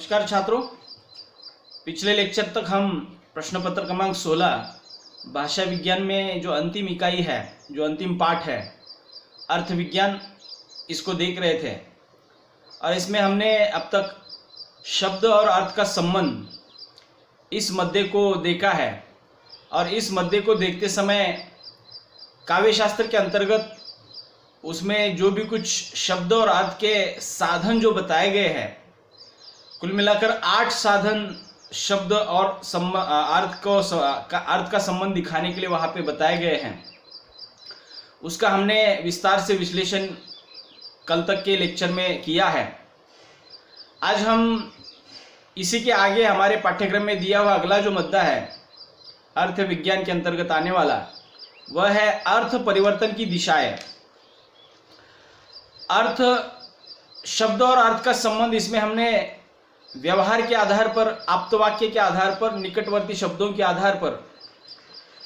नमस्कार छात्रों, पिछले लेक्चर तक हम प्रश्न पत्र क्रमांक 16 भाषा विज्ञान में जो अंतिम इकाई है, जो अंतिम पाठ है अर्थ विज्ञान, इसको देख रहे थे। और इसमें हमने अब तक शब्द और अर्थ का संबंध इस मध्य को देखा है। और इस मध्य को देखते समय काव्यशास्त्र के अंतर्गत उसमें जो भी कुछ शब्द और अर्थ के साधन जो बताए गए हैं, कुल मिलाकर 8 साधन शब्द और अर्थ का संबंध दिखाने के लिए वहाँ पे बताए गए हैं। उसका हमने विस्तार से विश्लेषण कल तक के लेक्चर में किया है। आज हम इसी के आगे हमारे पाठ्यक्रम में दिया हुआ अगला जो मुद्दा है अर्थ विज्ञान के अंतर्गत आने वाला, वह है अर्थ परिवर्तन की दिशाएं। अर्थ शब्द और अर्थ का संबंध, इसमें हमने व्यवहार के आधार पर, आप्तवाक्य के आधार पर, निकटवर्ती शब्दों के आधार पर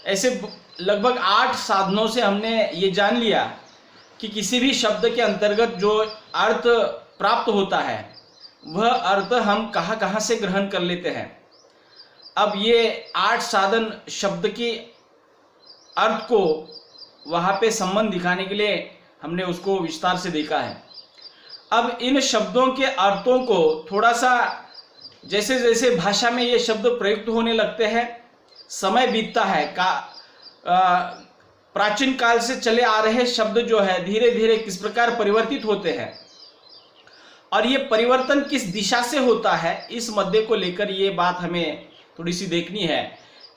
ऐसे लगभग 8 साधनों से हमने ये जान लिया कि किसी भी शब्द के अंतर्गत जो अर्थ प्राप्त होता है वह अर्थ हम कहाँ कहाँ से ग्रहण कर लेते हैं। अब ये 8 साधन शब्द की अर्थ को वहाँ पे संबंध दिखाने के लिए हमने उसको विस्तार से देखा है। अब इन शब्दों के अर्थों को थोड़ा सा, जैसे जैसे भाषा में ये शब्द प्रयुक्त होने लगते हैं, समय बीतता है, प्राचीन काल से चले आ रहे शब्द जो है धीरे धीरे किस प्रकार परिवर्तित होते हैं और ये परिवर्तन किस दिशा से होता है, इस मुद्दे को लेकर ये बात हमें थोड़ी सी देखनी है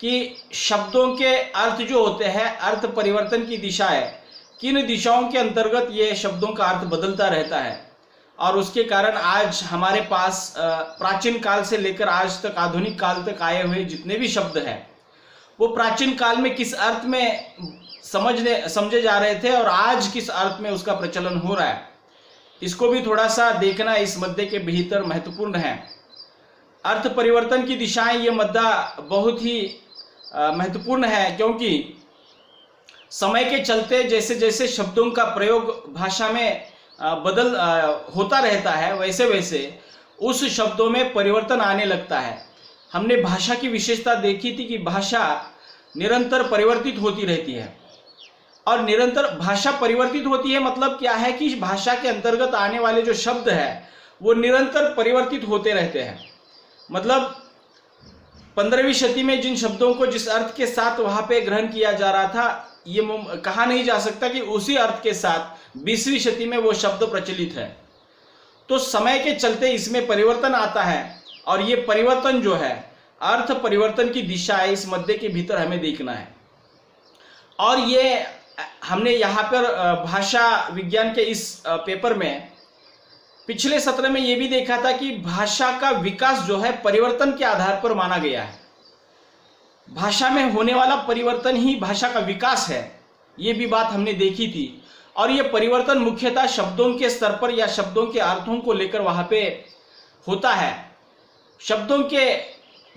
कि शब्दों के अर्थ जो होते हैं, अर्थ परिवर्तन की दिशाएं, किन दिशाओं के अंतर्गत ये शब्दों का अर्थ बदलता रहता है। और उसके कारण आज हमारे पास प्राचीन काल से लेकर आज तक आधुनिक काल तक आए हुए जितने भी शब्द हैं वो प्राचीन काल में किस अर्थ में समझे जा रहे थे और आज किस अर्थ में उसका प्रचलन हो रहा है, इसको भी थोड़ा सा देखना इस मुद्दे के भीतर महत्वपूर्ण है। अर्थ परिवर्तन की दिशाएं, ये मुद्दा बहुत ही महत्वपूर्ण है, क्योंकि समय के चलते जैसे जैसे शब्दों का प्रयोग भाषा में होता रहता है, वैसे वैसे उस शब्दों में परिवर्तन आने लगता है। हमने भाषा की विशेषता देखी थी कि भाषा निरंतर परिवर्तित होती रहती है। और निरंतर भाषा परिवर्तित होती है मतलब क्या है कि भाषा के अंतर्गत आने वाले जो शब्द है वो निरंतर परिवर्तित होते रहते हैं। मतलब 15वीं शती में जिन शब्दों को जिस अर्थ के साथ वहां पे ग्रहण किया जा रहा था, ये कहा नहीं जा सकता कि उसी अर्थ के साथ 20वीं शती में वो शब्द प्रचलित है। तो समय के चलते इसमें परिवर्तन आता है और ये परिवर्तन जो है अर्थ परिवर्तन की दिशा है, इस मुद्दे के भीतर हमें देखना है। और ये हमने यहाँ पर भाषा विज्ञान के इस पेपर में पिछले सत्र में ये भी देखा था कि भाषा का विकास जो है परिवर्तन के आधार पर माना गया है। भाषा में होने वाला परिवर्तन ही भाषा का विकास है, ये भी बात हमने देखी थी। और ये परिवर्तन मुख्यतः शब्दों के स्तर पर या शब्दों के अर्थों को लेकर वहाँ पे होता है। शब्दों के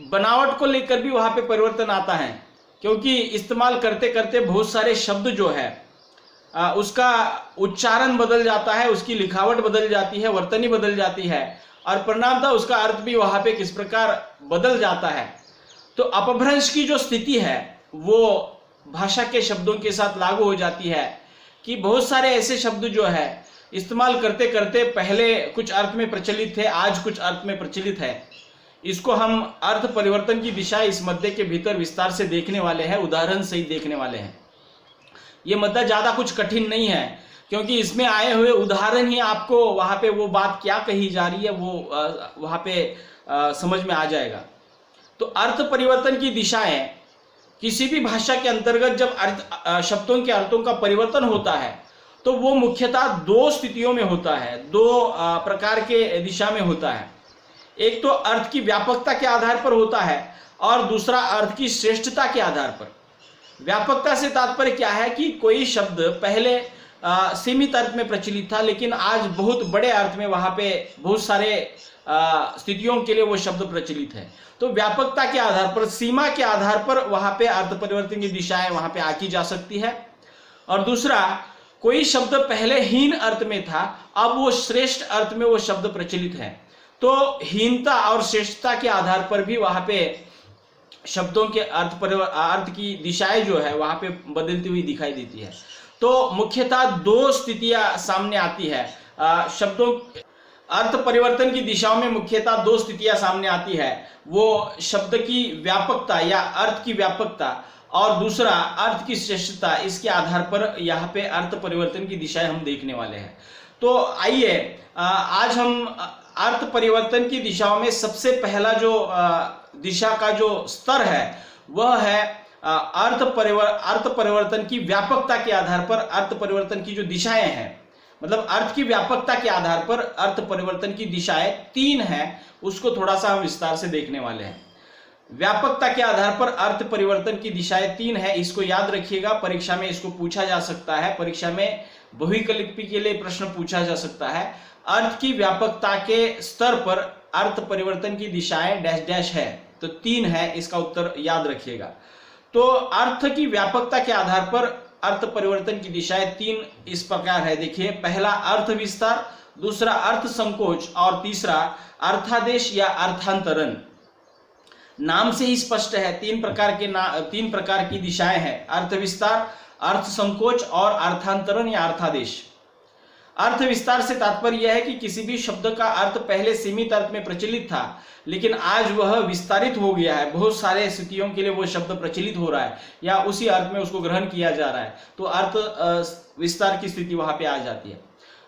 बनावट को लेकर भी वहाँ पे परिवर्तन आता है, क्योंकि इस्तेमाल करते करते बहुत सारे शब्द जो है उसका उच्चारण बदल जाता है, उसकी लिखावट बदल जाती है, वर्तनी बदल जाती है और परिणामतः उसका अर्थ भी वहाँ पे किस प्रकार बदल जाता है। तो अपभ्रंश की जो स्थिति है वो भाषा के शब्दों के साथ लागू हो जाती है कि बहुत सारे ऐसे शब्द जो है इस्तेमाल करते करते पहले कुछ अर्थ में प्रचलित थे, आज कुछ अर्थ में प्रचलित है। इसको हम अर्थ परिवर्तन की दिशा इस मुद्दे के भीतर विस्तार से देखने वाले हैं, उदाहरण सहित देखने वाले हैं। ये मुद्दा ज़्यादा कुछ कठिन नहीं है, क्योंकि इसमें आए हुए उदाहरण ही आपको वहाँ पे वो बात क्या कही जा रही है वो वहाँ पे समझ में आ जाएगा। तो अर्थ परिवर्तन की दिशाएं, किसी भी भाषा के अंतर्गत जब शब्दों के अर्थों का परिवर्तन होता है तो वो मुख्यतः 2 स्थितियों में होता है, 2 प्रकार के दिशा में होता है। एक तो अर्थ की व्यापकता के आधार पर होता है और दूसरा अर्थ की श्रेष्ठता के आधार पर। व्यापकता से तात्पर्य क्या है कि कोई शब्द पहले सीमित अर्थ में प्रचलित था, लेकिन आज बहुत बड़े अर्थ में वहाँ पे बहुत सारे स्थितियों के लिए वो शब्द प्रचलित है। तो व्यापकता के आधार पर, सीमा के आधार पर वहाँ पे अर्थ परिवर्तन की दिशाएं वहाँ पे आकी जा सकती है। और दूसरा, कोई शब्द पहले हीन अर्थ में था, अब वो श्रेष्ठ अर्थ में वो शब्द प्रचलित है, तो हीनता और श्रेष्ठता के आधार पर भी वहां पे शब्दों के अर्थ की दिशाएं जो है वहां पे बदलती हुई दिखाई देती है। तो मुख्यतः दो स्थितियां सामने आती है शब्दों अर्थ परिवर्तन की दिशाओं में। मुख्यतः दो स्थितियां सामने आती है, वो शब्द की व्यापकता या अर्थ की व्यापकता और दूसरा अर्थ की श्रेष्ठता। इसके आधार पर यहाँ पे अर्थ परिवर्तन की दिशाएं हम देखने वाले हैं। तो आइए आज हम अर्थ परिवर्तन की दिशाओं में सबसे पहला जो दिशा का जो स्तर है वह है अर्थ परिवर्तन की व्यापकता के आधार पर अर्थ परिवर्तन की जो दिशाएं हैं, मतलब अर्थ की व्यापकता के आधार पर अर्थ परिवर्तन की दिशाएं 3 हैं, उसको थोड़ा सा हम विस्तार से देखने वाले हैं। व्यापकता के आधार पर अर्थ परिवर्तन की दिशाएं 3 है, इसको याद रखिएगा। परीक्षा में इसको पूछा जा सकता है, परीक्षा में बहुविकल्पी के लिए प्रश्न पूछा जा सकता है। अर्थ की व्यापकता के स्तर पर अर्थ परिवर्तन की दिशाएं डैश डैश है, तो 3 है, इसका उत्तर याद रखिएगा। तो अर्थ की व्यापकता के आधार पर अर्थ परिवर्तन की दिशाएं 3 इस प्रकार है। देखिए, पहला अर्थ विस्तार, दूसरा अर्थ संकोच और तीसरा अर्थादेश या अर्थांतरण। नाम से ही स्पष्ट है, 3 प्रकार की दिशाएं हैं, अर्थ विस्तार, अर्थ संकोच और अर्थांतरण या अर्थादेश। अर्थ विस्तार से तात्पर्य यह है कि किसी भी शब्द का अर्थ पहले सीमित अर्थ में प्रचलित था, लेकिन आज वह विस्तारित हो गया है, बहुत सारे स्थितियों के लिए वो शब्द प्रचलित हो रहा है या उसी अर्थ में उसको ग्रहण किया जा रहा है, तो अर्थ विस्तार की स्थिति वहां पे आ जाती है।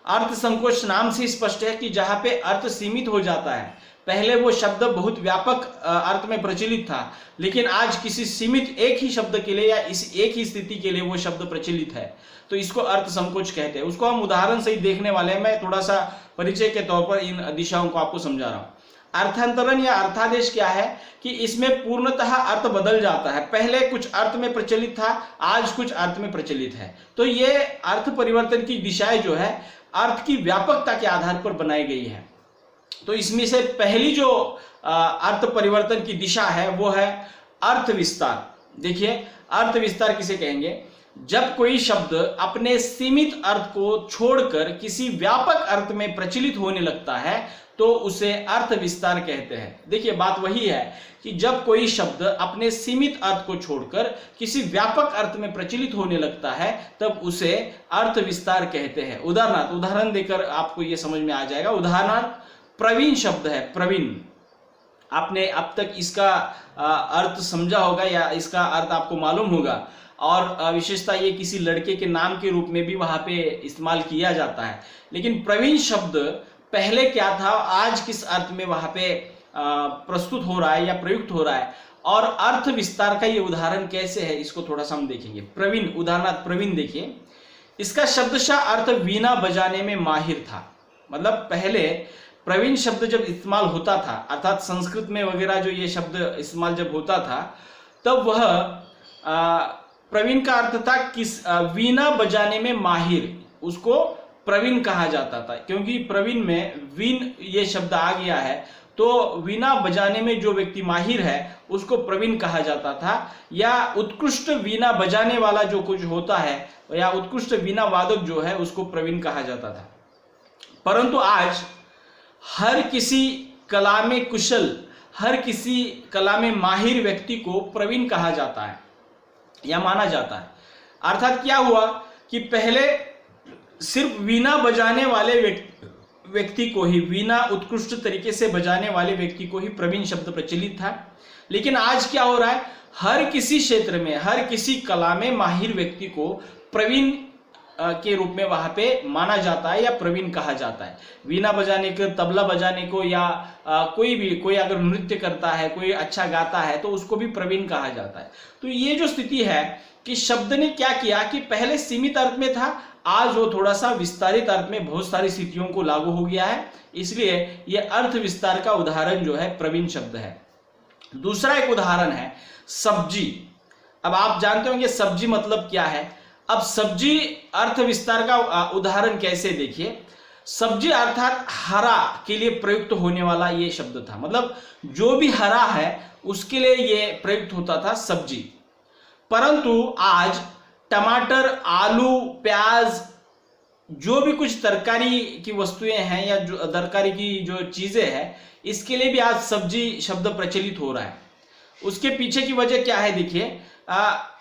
अर्थ संकोच नाम से स्पष्ट है कि जहां पे अर्थ सीमित हो जाता है, पहले वो शब्द बहुत व्यापक अर्थ में प्रचलित था, लेकिन आज किसी सीमित एक ही शब्द के लिए या इस एक ही स्थिति के लिए वो शब्द प्रचलित है, तो इसको अर्थ संकोच कहते हैं। उसको हम उदाहरण से ही देखने वाले हैं, मैं थोड़ा सा परिचय के तौर पर इन दिशाओं को आपको समझा रहा हूं। अर्थांतरण या अर्थादेश क्या है कि इसमें पूर्णतः अर्थ बदल जाता है, पहले कुछ अर्थ में प्रचलित था, आज कुछ अर्थ में प्रचलित है। तो ये अर्थ परिवर्तन की दिशाएं जो है अर्थ की व्यापकता के आधार पर बनाई गई है। तो इसमें से पहली जो अर्थ परिवर्तन की दिशा है वो है अर्थ विस्तार। देखिए, अर्थ विस्तार किसे कहेंगे? जब कोई शब्द अपने सीमित अर्थ को छोड़कर किसी व्यापक अर्थ में प्रचलित होने लगता है तो उसे अर्थ विस्तार कहते हैं। देखिए, बात वही है कि जब कोई शब्द अपने सीमित अर्थ को छोड़कर किसी व्यापक अर्थ में प्रचलित होने लगता है तब उसे अर्थ विस्तार कहते हैं। उदाहरण देकर आपको यह समझ में आ जाएगा। उदाहरणार्थ प्रवीण शब्द है, प्रवीण। आपने अब तक इसका अर्थ समझा होगा या इसका अर्थ आपको मालूम होगा, और विशेषता ये किसी लड़के के नाम के रूप में भी वहां पे इस्तेमाल किया जाता है। लेकिन प्रवीण शब्द पहले क्या था, आज किस अर्थ में वहां पे प्रस्तुत हो रहा है या प्रयुक्त हो रहा है, और अर्थ विस्तार का ये उदाहरण कैसे है इसको थोड़ा सा हम देखेंगे। प्रवीण, उदाहरणार्थ प्रवीण देखिए, इसका शब्दशः अर्थ वीणा बजाने में माहिर था। मतलब पहले प्रवीण शब्द जब इस्तेमाल होता था, अर्थात संस्कृत में वगैरह जो ये शब्द इस्तेमाल जब होता था, तब वह प्रवीण का अर्थ था किस वीणा बजाने में माहिर, उसको प्रवीण कहा जाता था। क्योंकि प्रवीण में वीण ये शब्द आ गया है, तो वीणा बजाने में जो व्यक्ति माहिर है उसको प्रवीण कहा जाता था, या उत्कृष्ट वीणा बजाने वाला जो कुछ होता है या उत्कृष्ट वीणा वादक जो है उसको प्रवीण कहा जाता था। परंतु आज हर किसी कला में कुशल, हर किसी कला में माहिर व्यक्ति को प्रवीण कहा जाता है या माना जाता है। अर्थात क्या हुआ कि पहले सिर्फ वीणा बजाने वाले व्यक्ति को ही, वीणा उत्कृष्ट तरीके से बजाने वाले व्यक्ति को ही प्रवीण शब्द प्रचलित था, लेकिन आज क्या हो रहा है, हर किसी क्षेत्र में, हर किसी कला में माहिर व्यक्ति को प्रवीण के रूप में वहां पे माना जाता है या प्रवीण कहा जाता है। वीणा बजाने को, तबला बजाने को, या कोई अगर नृत्य करता है, कोई अच्छा गाता है तो उसको भी प्रवीण कहा जाता है। तो ये जो स्थिति है कि शब्द ने क्या किया कि पहले सीमित अर्थ में था, आज वो थोड़ा सा विस्तारित अर्थ में बहुत सारी स्थितियों को लागू हो गया है, इसलिए ये अर्थ विस्तार का उदाहरण जो है प्रवीण शब्द है। दूसरा एक उदाहरण है सब्जी। अब आप जानते होंगे सब्जी मतलब क्या है। अब सब्जी अर्थ विस्तार का उदाहरण कैसे, देखिए, सब्जी अर्थात हरा के लिए प्रयुक्त होने वाला ये शब्द था। मतलब जो भी हरा है उसके लिए ये प्रयुक्त होता था सब्जी। परंतु आज टमाटर, आलू, प्याज जो भी कुछ तरकारी की वस्तुएं हैं या जो तरकारी की जो चीजें हैं, इसके लिए भी आज सब्जी शब्द प्रचलित हो रहा है। उसके पीछे की वजह क्या है? देखिए,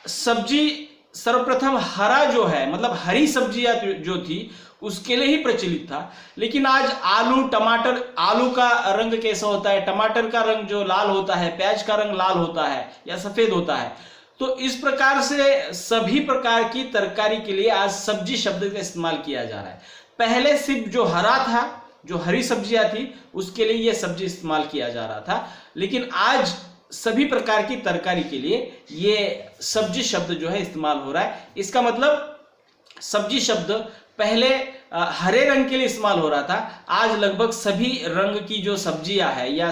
सब्जी सर्वप्रथम हरा जो है, मतलब हरी सब्जियां जो थी उसके लिए ही प्रचलित था। लेकिन आज आलू, टमाटर, आलू का रंग कैसा होता है, टमाटर का रंग जो लाल होता है, प्याज का रंग लाल होता है या सफेद होता है। तो इस प्रकार से सभी प्रकार की तरकारी के लिए आज सब्जी शब्द का इस्तेमाल किया जा रहा है। पहले सिर्फ जो हरा था, जो हरी सब्जियां थी, उसके लिए यह सब्जी इस्तेमाल किया जा रहा था। लेकिन आज सभी प्रकार की तरकारी के लिए ये सब्जी शब्द जो है इस्तेमाल हो रहा है। इसका मतलब सब्जी शब्द पहले हरे रंग के लिए इस्तेमाल हो रहा था, आज लगभग सभी रंग की जो सब्जियां है या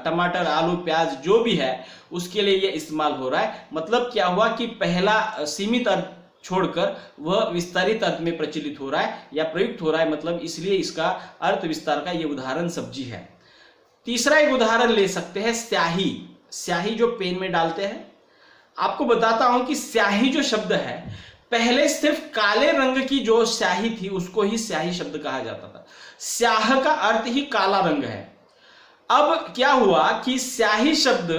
टमाटर, आलू, प्याज जो भी है उसके लिए ये इस्तेमाल हो रहा है। मतलब क्या हुआ कि पहला सीमित अर्थ छोड़कर वह विस्तारित अर्थ में प्रचलित हो रहा है या प्रयुक्त हो रहा है। मतलब इसलिए इसका अर्थ विस्तार का ये उदाहरण सब्जी है। तीसरा एक उदाहरण ले सकते हैं, स्याही। स्याही जो पेन में डालते हैं। आपको बताता हूं कि स्याही जो शब्द है, पहले सिर्फ काले रंग की जो स्याही थी उसको ही स्याही शब्द कहा जाता था। स्याह का अर्थ ही काला रंग है। अब क्या हुआ कि स्याही शब्द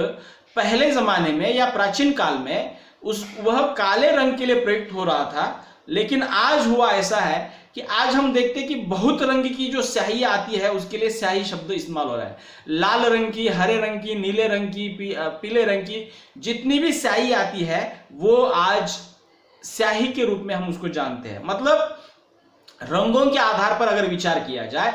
पहले जमाने में या प्राचीन काल में वह काले रंग के लिए प्रयुक्त हो रहा था। लेकिन आज हुआ ऐसा है कि आज हम देखते हैं कि बहुत रंग की जो स्याही आती है उसके लिए स्याही शब्द इस्तेमाल हो रहा है। लाल रंग की, हरे रंग की, नीले रंग की, पीले रंग की जितनी भी स्याही आती है वो आज स्याही के रूप में हम उसको जानते हैं। मतलब रंगों के आधार पर अगर विचार किया जाए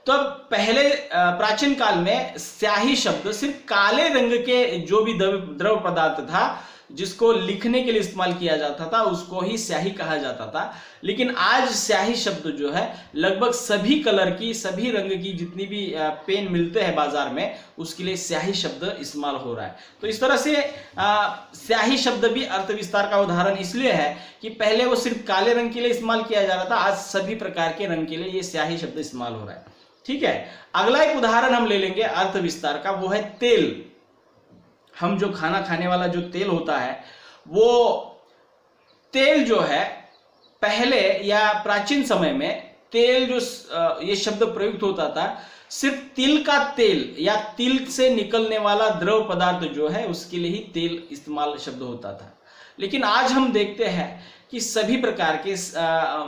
तो पहले प्राचीन काल में स्याही शब्द सिर्फ काले रंग के जो भी द्रव पदार्थ था जिसको लिखने के लिए इस्तेमाल किया जाता था उसको ही स्याही कहा जाता था। लेकिन आज स्याही शब्द जो है लगभग सभी कलर की, सभी रंग की जितनी भी पेन मिलते हैं बाजार में उसके लिए स्याही शब्द इस्तेमाल हो रहा है। तो इस तरह से स्याही शब्द भी अर्थ विस्तार का उदाहरण इसलिए है कि पहले वो सिर्फ काले रंग के लिए इस्तेमाल किया जा रहा था, आज सभी प्रकार के रंग के लिए ये स्याही शब्द इस्तेमाल हो रहा है। ठीक है, अगला एक उदाहरण हम ले लेंगे अर्थ विस्तार का, वो है तेल। हम जो खाना खाने वाला जो तेल होता है, वो तेल जो है पहले या प्राचीन समय में तेल जो ये शब्द प्रयुक्त होता था सिर्फ तिल का तेल या तिल से निकलने वाला द्रव पदार्थ जो है उसके लिए ही तेल इस्तेमाल शब्द होता था। लेकिन आज हम देखते हैं कि सभी प्रकार के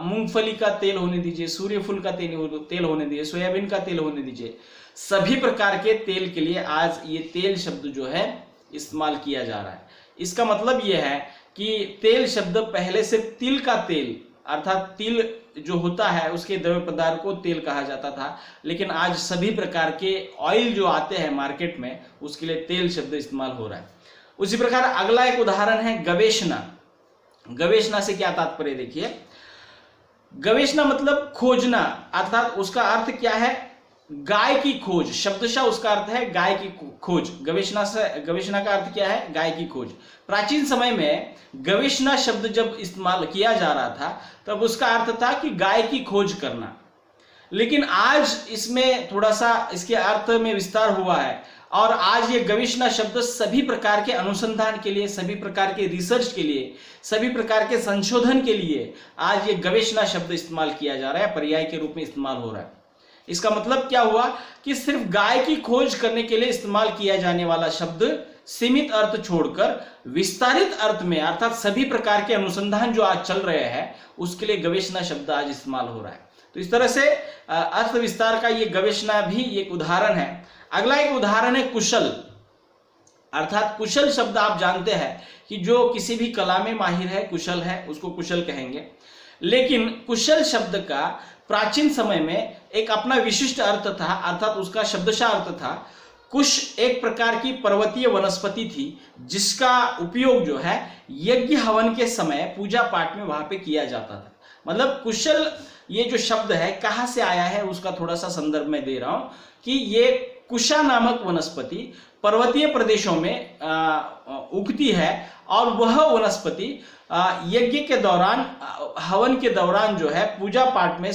मूंगफली का तेल होने दीजिए, सूर्यफूल का तेल होने दीजिए, सोयाबीन का तेल होने दीजिए, सभी प्रकार के तेल के लिए आज ये तेल शब्द जो है इस्तेमाल किया जा रहा है। इसका मतलब यह है कि तेल शब्द पहले से तिल का तेल अर्थात तिल जो होता है उसके द्रव्य पदार्थ को तेल कहा जाता था। लेकिन आज सभी प्रकार के ऑयल जो आते हैं मार्केट में उसके लिए तेल शब्द इस्तेमाल हो रहा है। उसी प्रकार अगला एक उदाहरण है गवेषणा। गवेषणा से क्या तात्पर्य देखिए, गवेषणा मतलब खोजना, अर्थात उसका अर्थ क्या है, गाय की खोज। शब्दशः उसका अर्थ है गाय की खोज। गवेषणा का अर्थ क्या है, गाय की खोज। प्राचीन समय में गवेषणा शब्द जब इस्तेमाल किया जा रहा था तब उसका अर्थ था कि गाय की खोज करना। लेकिन आज इसमें थोड़ा सा इसके अर्थ में विस्तार हुआ है और आज ये गवेषणा शब्द सभी प्रकार के अनुसंधान के लिए, सभी प्रकार के रिसर्च के लिए, सभी प्रकार के संशोधन के लिए आज ये गवेषणा शब्द इस्तेमाल किया जा रहा है, पर्याय के रूप में इस्तेमाल हो रहा है। इसका मतलब क्या हुआ कि सिर्फ गाय की खोज करने के लिए इस्तेमाल किया जाने वाला शब्द सीमित अर्थ छोड़कर विस्तारित अर्थ में अर्थात सभी प्रकार के अनुसंधान जो आज चल रहे हैं उसके लिए गवेषणा शब्द आज इस्तेमाल हो रहा है। तो इस तरह से अर्थ विस्तार का ये गवेषणा भी एक उदाहरण है। अगला एक उदाहरण है कुशल। अर्थात कुशल शब्द आप जानते हैं कि जो किसी भी कला में माहिर है, कुशल है, उसको कुशल कहेंगे। लेकिन कुशल शब्द का प्राचीन समय में एक अपना विशिष्ट अर्थ था, अर्थात उसका शब्दशः अर्थ था। कुश एक प्रकार की पर्वतीय वनस्पति थी जिसका उपयोग जो है यज्ञ हवन के समय पूजा पाठ में वहां पे किया जाता था। मतलब कुशल ये जो शब्द है कहां से आया है उसका थोड़ा सा संदर्भ में दे रहा हूं कि ये कुशा नामक वनस्पति पर्वतीय प्रदेशों में उगती है और वह वनस्पति यज्ञ के दौरान, हवन के दौरान जो है पूजा पाठ में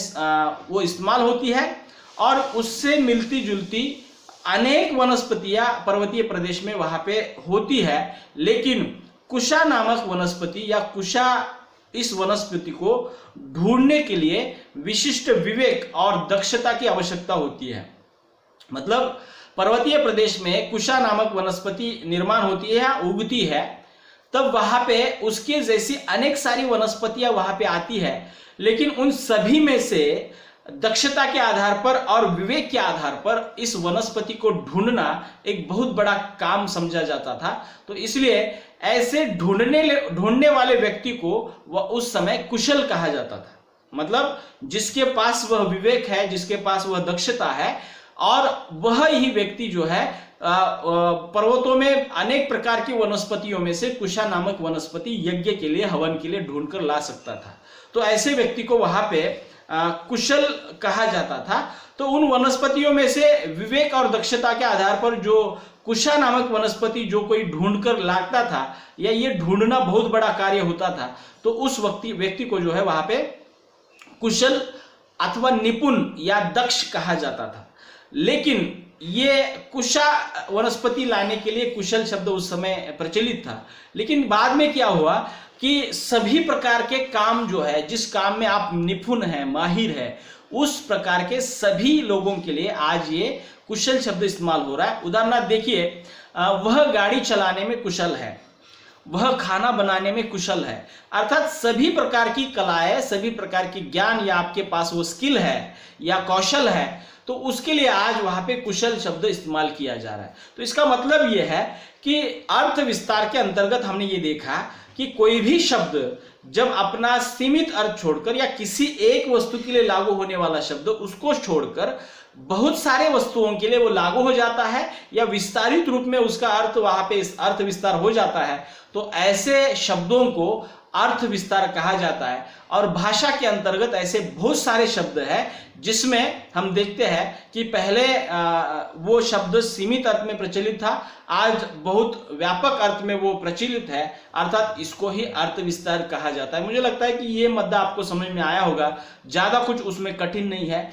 वो इस्तेमाल होती है और उससे मिलती जुलती अनेक वनस्पतियां पर्वतीय प्रदेश में वहां पे होती है। लेकिन कुशा नामक वनस्पति या कुशा इस वनस्पति को ढूंढने के लिए विशिष्ट विवेक और दक्षता की आवश्यकता होती है। मतलब पर्वतीय प्रदेश में कुशा नामक वनस्पति निर्माण होती है या उगती है, तब वहां पे उसके जैसी अनेक सारी वनस्पतियां वहां पे आती है, लेकिन उन सभी में से दक्षता के आधार पर और विवेक के आधार पर इस वनस्पति को ढूंढना एक बहुत बड़ा काम समझा जाता था। तो इसलिए ऐसे ढूंढने वाले व्यक्ति को वह उस समय कुशल कहा जाता था। मतलब जिसके पास वह विवेक है, जिसके पास वह दक्षता है, और वह ही व्यक्ति जो है पर्वतों में अनेक प्रकार की वनस्पतियों में से कुशा नामक वनस्पति यज्ञ के लिए, हवन के लिए ढूंढ कर ला सकता था। तो ऐसे व्यक्ति को वहां पे कुशल कहा जाता था। तो उन वनस्पतियों में से विवेक और दक्षता के आधार पर जो कुशा नामक वनस्पति जो कोई ढूंढ कर लाता था, या ये ढूंढना बहुत बड़ा कार्य होता था, तो उस व्यक्ति को जो है वहां पे कुशल अथवा निपुण या दक्ष कहा जाता था। लेकिन ये कुशा वनस्पति लाने के लिए कुशल शब्द उस समय प्रचलित था। लेकिन बाद में क्या हुआ कि सभी प्रकार के काम जो है, जिस काम में आप निपुण हैं, माहिर है, उस प्रकार के सभी लोगों के लिए आज ये कुशल शब्द इस्तेमाल हो रहा है। उदाहरणार्थ देखिए, वह गाड़ी चलाने में कुशल है, वह खाना बनाने में कुशल है। अर्थात सभी प्रकार की कलाएं, सभी प्रकार की ज्ञान, या आपके पास वो स्किल है या कौशल है, तो उसके लिए आज वहां पे कुशल शब्द इस्तेमाल किया जा रहा है। तो इसका मतलब यह है कि अर्थ विस्तार के अंतर्गत हमने ये देखा कि कोई भी शब्द जब अपना सीमित अर्थ छोड़कर या किसी एक वस्तु के लिए लागू होने वाला शब्द उसको छोड़कर बहुत सारे वस्तुओं के लिए वो लागू हो जाता है, या विस्तारित रूप में उसका अर्थ वहां पे अर्थ विस्तार हो जाता है, तो ऐसे शब्दों को अर्थ विस्तार कहा जाता है। और भाषा के अंतर्गत ऐसे बहुत सारे शब्द हैं जिसमें हम देखते हैं कि पहले वो शब्द सीमित अर्थ में प्रचलित था, आज बहुत व्यापक अर्थ में वो प्रचलित है, अर्थात इसको ही अर्थ विस्तार कहा जाता है। मुझे लगता है कि ये मुद्दा आपको समझ में आया होगा, ज्यादा कुछ उसमें कठिन नहीं है।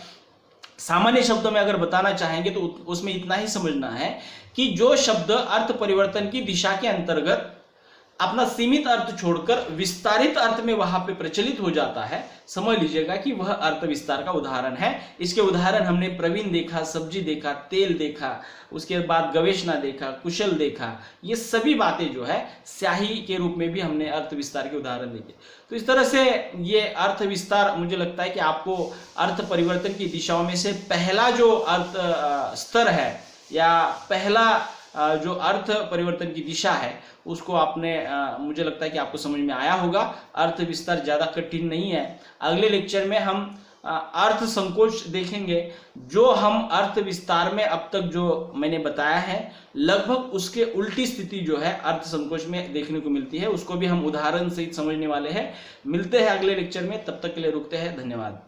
सामान्य शब्दों में अगर बताना चाहेंगे तो उसमें इतना ही समझना है कि जो शब्द अर्थ परिवर्तन की दिशा के अंतर्गत अपना सीमित अर्थ छोड़कर विस्तारित अर्थ में वहां पे प्रचलित हो जाता है, समझ लीजिएगा कि वह अर्थ विस्तार का उदाहरण है। इसके उदाहरण हमने प्रवीण देखा, सब्जी देखा, तेल देखा, उसके बाद गवेषणा देखा, कुशल देखा, ये सभी बातें जो है स्याही के रूप में भी हमने अर्थ विस्तार के उदाहरण देखे। तो इस तरह से ये अर्थ विस्तार, मुझे लगता है कि आपको अर्थ परिवर्तन की दिशाओं में से पहला जो अर्थ स्तर है, या पहला जो अर्थ परिवर्तन की दिशा है, उसको आपने मुझे लगता है कि आपको समझ में आया होगा। अर्थ विस्तार ज़्यादा कठिन नहीं है। अगले लेक्चर में हम अर्थ संकोच देखेंगे। जो हम अर्थ विस्तार में अब तक जो मैंने बताया है, लगभग उसके उल्टी स्थिति जो है अर्थ संकोच में देखने को मिलती है। उसको भी हम उदाहरण सहित समझने वाले हैं। मिलते हैं अगले लेक्चर में, तब तक के लिए रुकते हैं। धन्यवाद।